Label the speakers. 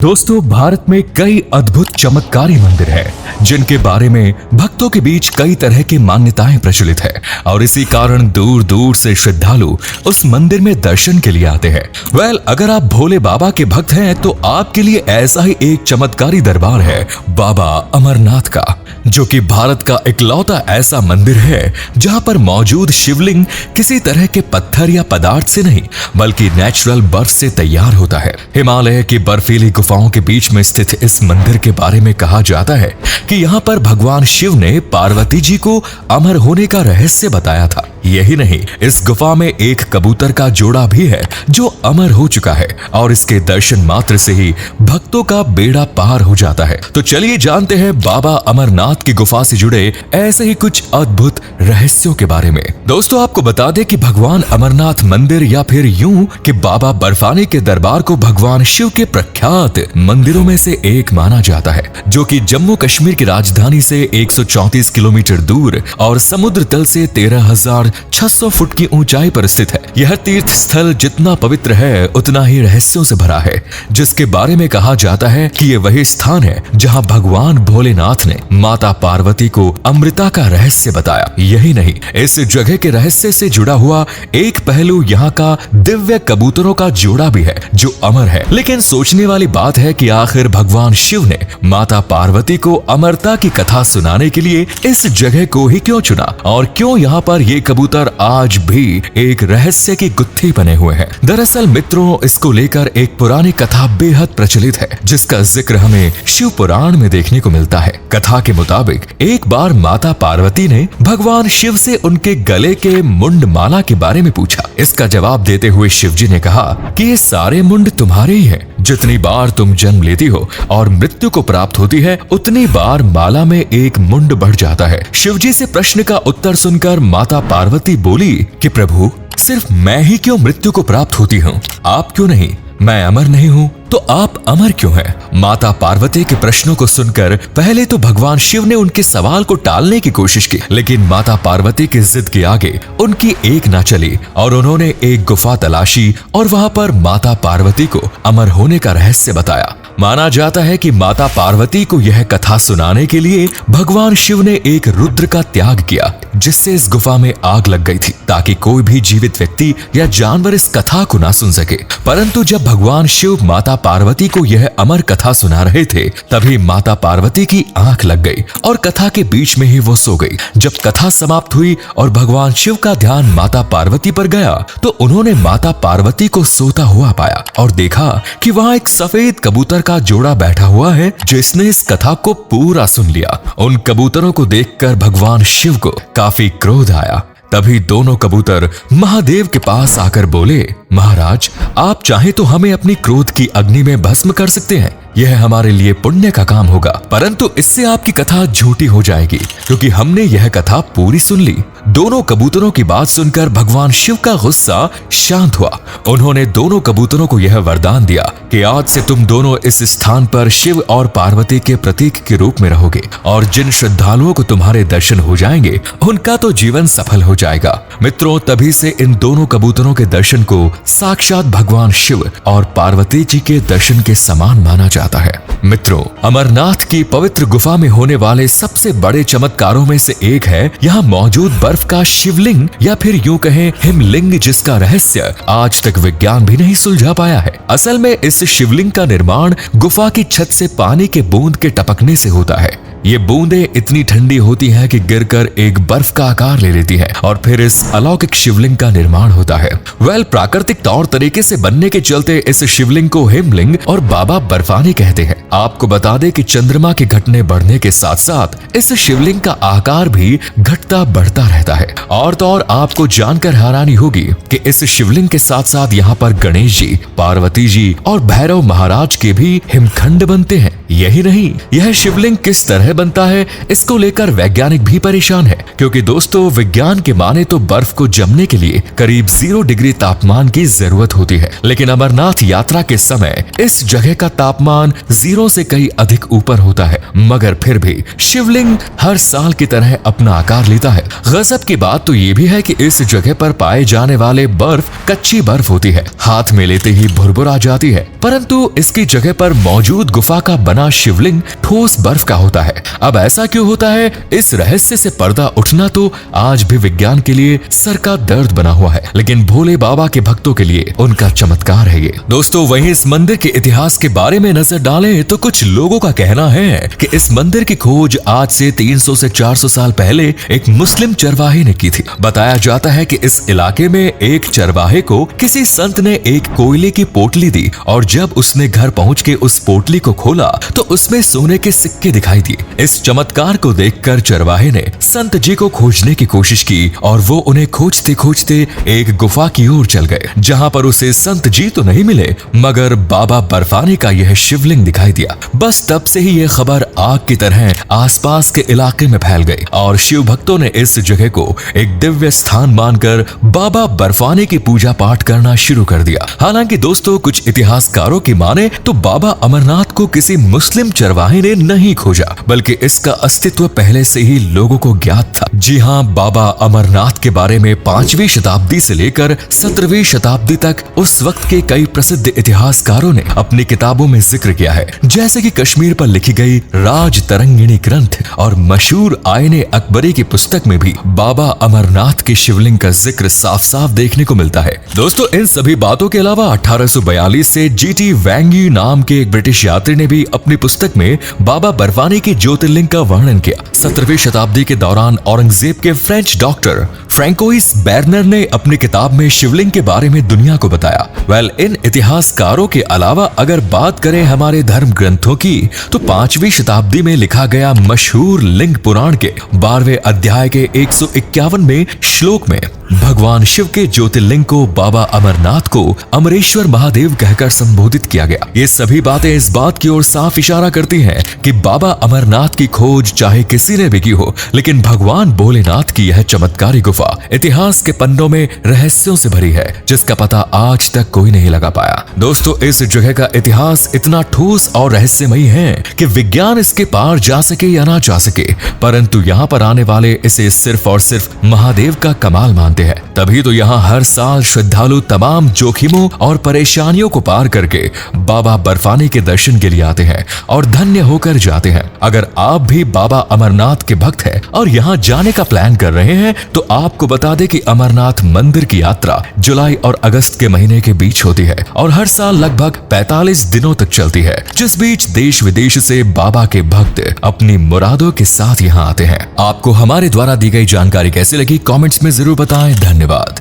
Speaker 1: दोस्तों, भारत में कई अद्भुत चमत्कारी मंदिर हैं, जिनके बारे में भक्तों के बीच कई तरह की मान्यताएं प्रचलित है और इसी कारण दूर दूर से श्रद्धालु उस मंदिर में दर्शन के लिए आते हैं। अगर आप भोले बाबा के भक्त हैं तो आपके लिए ऐसा ही एक चमत्कारी दरबार है बाबा अमरनाथ का, जो कि भारत का इकलौता ऐसा मंदिर है जहां पर मौजूद शिवलिंग किसी तरह के पत्थर या पदार्थ से नहीं बल्कि नेचुरल बर्फ से तैयार होता है। हिमालय की बर्फीली गुफाओं के बीच में स्थित इस मंदिर के बारे में कहा जाता है कि यहाँ पर भगवान शिव ने पार्वती जी को अमर होने का रहस्य बताया था। यही नहीं, इस गुफा में एक कबूतर का जोड़ा भी है जो अमर हो चुका है और इसके दर्शन मात्र से ही भक्तों का बेड़ा पार हो जाता है। तो चलिए जानते हैं बाबा अमरनाथ की गुफा से जुड़े ऐसे ही कुछ अद्भुत रहस्यों के बारे में। दोस्तों, आपको बता दें कि भगवान अमरनाथ मंदिर या फिर यूं कि बाबा बर्फानी के दरबार को भगवान शिव के प्रख्यात मंदिरों में से एक माना जाता है, जो कि जम्मू कश्मीर की राजधानी से 134 किलोमीटर दूर और समुद्र तल से 13,600 फुट की ऊंचाई पर स्थित है। यह तीर्थ स्थल जितना पवित्र है उतना ही रहस्यों से भरा है, जिसके बारे में कहा जाता है कि ये वही स्थान है जहां भगवान भोलेनाथ ने माता पार्वती को अमृता का रहस्य बताया। यही नहीं, इस जगह के रहस्य से जुड़ा हुआ एक पहलू यहाँ का दिव्य कबूतरों का जोड़ा भी है जो अमर है। लेकिन सोचने वाली बात है कि आखिर भगवान शिव ने माता पार्वती को अमरता की कथा सुनाने के लिए इस जगह को ही क्यों चुना और क्यों यहाँ पर ये कबूतर आज भी एक रहस्य की गुत्थी बने हुए हैं। दरअसल मित्रों, इसको लेकर एक पुरानी कथा बेहद प्रचलित है, जिसका जिक्र हमें शिव पुराण में देखने को मिलता है। कथा के मुताबिक एक बार माता पार्वती ने भगवान शिव से उनके गले के मुंड माला के बारे में पूछा। इसका जवाब देते हुए शिव जी ने कहा कि ये सारे मुंड तुम्हारे ही हैं। जितनी बार तुम जन्म लेती हो और मृत्यु को प्राप्त होती है, उतनी बार माला में एक मुंड बढ़ जाता है। शिवजी से प्रश्न का उत्तर सुनकर माता पार्वती बोली कि प्रभु, सिर्फ मैं ही क्यों मृत्यु को प्राप्त होती हूँ, आप क्यों नहीं? मैं अमर नहीं हूँ तो आप अमर क्यों हैं? माता पार्वती के प्रश्नों को सुनकर पहले तो भगवान शिव ने उनके सवाल को टालने की कोशिश की, लेकिन माता पार्वती की जिद के आगे उनकी एक ना चली और उन्होंने एक गुफा तलाशी और वहां पर माता पार्वती को अमर होने का रहस्य बताया। माना जाता है कि माता पार्वती को यह कथा सुनाने के लिए भगवान शिव ने एक रुद्र का त्याग किया, जिससे इस गुफा में आग लग गई थी ताकि कोई भी जीवित व्यक्ति या जानवर इस कथा को ना सुन सके। परंतु जब भगवान शिव माता पार्वती को यह अमर कथा सुना रहे थे, तभी माता पार्वती की आंख लग गई और कथा के बीच में ही वो सो गई। जब कथा समाप्त हुई और भगवान शिव का ध्यान माता पार्वती पर गया तो उन्होंने माता पार्वती को सोता हुआ पाया और देखा कि वहाँ एक सफेद कबूतर का जोड़ा बैठा हुआ है, जिसने इस कथा को पूरा सुन लिया। उन कबूतरों को देखकर भगवान शिव को काफी क्रोध आया। तभी दोनों कबूतर महादेव के पास आकर बोले, महाराज, आप चाहे तो हमें अपनी क्रोध की अग्नि में भस्म कर सकते हैं, यह हमारे लिए पुण्य का काम होगा, परंतु इससे आपकी कथा झूठी हो जाएगी क्योंकि हमने यह कथा पूरी सुन ली। दोनों कबूतरों की बात सुनकर भगवान शिव का गुस्सा शांत हुआ। उन्होंने दोनों कबूतरों को यह वरदान दिया कि आज से तुम दोनों इस स्थान पर शिव और पार्वती के प्रतीक के रूप में रहोगे और जिन श्रद्धालुओं को तुम्हारे दर्शन हो जाएंगे उनका तो जीवन सफल हो जाएगा। मित्रों, तभी से इन दोनों कबूतरों के दर्शन को साक्षात भगवान शिव और पार्वती जी के दर्शन के समान माना जाता है। मित्रों, अमरनाथ की पवित्र गुफा में होने वाले सबसे बड़े चमत्कारों में से एक है यहाँ मौजूद बर्फ का शिवलिंग या फिर यूं कहें हिमलिंग, जिसका रहस्य आज तक विज्ञान भी नहीं सुलझा पाया है। असल में इस शिवलिंग का निर्माण गुफा की छत से पानी के बूंद के टपकने से होता है। ये बूंदें इतनी ठंडी होती हैं कि गिरकर एक बर्फ का आकार ले लेती हैं और फिर इस अलौकिक शिवलिंग का निर्माण होता है। प्राकृतिक तौर तरीके से बनने के चलते इस शिवलिंग को हिमलिंग और बाबा बर्फानी कहते हैं। आपको बता दें कि चंद्रमा के घटने बढ़ने के साथ साथ इस शिवलिंग का आकार भी घटता बढ़ता रहता है। और तो और आपको जानकर हैरानी होगी कि इस शिवलिंग के साथ साथ यहाँ पर गणेश जी, पार्वती जी और भैरव महाराज के भी हिमखंड बनते हैं। यही नहीं, यह शिवलिंग किस तरह तरह बनता है, इसको लेकर वैज्ञानिक भी परेशान है, क्योंकि दोस्तों विज्ञान के माने तो बर्फ को जमने के लिए करीब 0 डिग्री तापमान की जरूरत होती है, लेकिन अमरनाथ यात्रा के समय इस जगह का तापमान 0 से कई अधिक ऊपर होता है, मगर फिर भी शिवलिंग हर साल की तरह अपना आकार लेता है। गजब की बात तो ये भी है कि इस जगह पर पाए जाने वाले बर्फ कच्ची बर्फ होती है, हाथ में लेते ही भुरभुरा जाती है, परंतु इसकी जगह पर मौजूद गुफा का बना शिवलिंग ठोस बर्फ का होता है। अब ऐसा क्यों होता है, इस रहस्य से पर्दा उठना तो आज भी विज्ञान के लिए सर का दर्द बना हुआ है, लेकिन भोले बाबा के भक्तों के लिए उनका चमत्कार है ये। दोस्तों वहीं इस मंदिर के इतिहास के बारे में नजर डालें तो कुछ लोगों का कहना है कि इस मंदिर की खोज आज से 300 से 400 साल पहले एक मुस्लिम चरवाहे ने की थी। बताया जाता है कि इस इलाके में एक चरवाहे को किसी संत ने एक कोयले की पोटली दी और जब उसने घर पहुंच के उस पोटली को खोला तो उसमें सोने के सिक्के दिखाई दिए। इस चमत्कार को देखकर चरवाहे ने संत जी को खोजने की कोशिश की और वो उन्हें खोजते खोजते एक गुफा की ओर चल गए, जहां पर उसे संत जी तो नहीं मिले मगर बाबा बर्फानी का यह शिवलिंग दिखाई दिया। बस तब से ही यह खबर आग की तरह आसपास के इलाके में फैल गई और शिव भक्तों ने इस जगह को एक दिव्य स्थान मानकर बाबा बर्फानी की पूजा पाठ करना शुरू कर दिया। हालांकि दोस्तों कुछ इतिहासकारों की माने तो बाबा अमरनाथ को किसी मुस्लिम चरवाहे ने नहीं खोजा, बल्कि इसका अस्तित्व पहले से ही लोगों को ज्ञात था। जी हाँ, बाबा अमरनाथ के बारे में 5वीं शताब्दी से लेकर 17वीं शताब्दी तक उस वक्त के कई प्रसिद्ध इतिहासकारों ने अपनी किताबों में जिक्र किया है, जैसे कि कश्मीर पर लिखी गई राज तरंगिणी ग्रंथ और मशहूर आईने अकबरी की पुस्तक में भी बाबा अमरनाथ के शिवलिंग का जिक्र साफ साफ देखने को मिलता है। दोस्तों इन सभी बातों के अलावा 1842 से जीटी वैंगी नाम के एक ब्रिटिश यात्री ने भी अपनी पुस्तक में बाबा बर्फानी की ज्योतिर्लिंग का वर्णन किया। 17वीं शताब्दी के दौरान औरंगजेब के फ्रेंच डॉक्टर फ्रैंकोइस बैरनर ने अपनी किताब में शिवलिंग के बारे में दुनिया को बताया। इन इतिहासकारों के अलावा अगर बात करें हमारे धर्म ग्रंथों की तो 5वीं शताब्दी में लिखा गया मशहूर लिंग पुराण के 12वें अध्याय के 151वें श्लोक में भगवान शिव के ज्योतिर्लिंग को बाबा अमरनाथ को अमरेश्वर महादेव कहकर संबोधित किया गया। ये सभी बातें इस बात की ओर साफ इशारा करती हैं कि बाबा अमरनाथ की खोज चाहे किसी ने भी की हो, लेकिन भगवान भोलेनाथ की यह चमत्कारी गुफा इतिहास के पन्नों में रहस्यों से भरी है, जिसका पता आज तक कोई नहीं लगा पाया। दोस्तों इस जगह का इतिहास इतना ठोस और रहस्यमयी है कि विज्ञान इसके पार जा सके या ना जा सके, परंतु यहाँ पर आने वाले इसे सिर्फ और सिर्फ महादेव का कमाल मानते हैं। तभी तो यहाँ हर साल श्रद्धालु तमाम जोखिमों और परेशानियों को पार करके बाबा बर्फानी के दर्शन के लिए आते हैं और धन्य होकर जाते हैं। अगर आप भी बाबा अमरनाथ के भक्त हैं और यहाँ जाने का प्लान कर रहे हैं तो आपको बता दें कि अमरनाथ मंदिर की यात्रा जुलाई और अगस्त के महीने के बीच होती है और हर साल लगभग 45 दिनों तक चलती है, जिस बीच देश विदेश से बाबा के भक्त अपनी मुरादों के साथ यहाँ आते हैं। आपको हमारे द्वारा दी गई जानकारी कैसी लगी कमेंट्स में जरूर बताएं। धन्यवाद।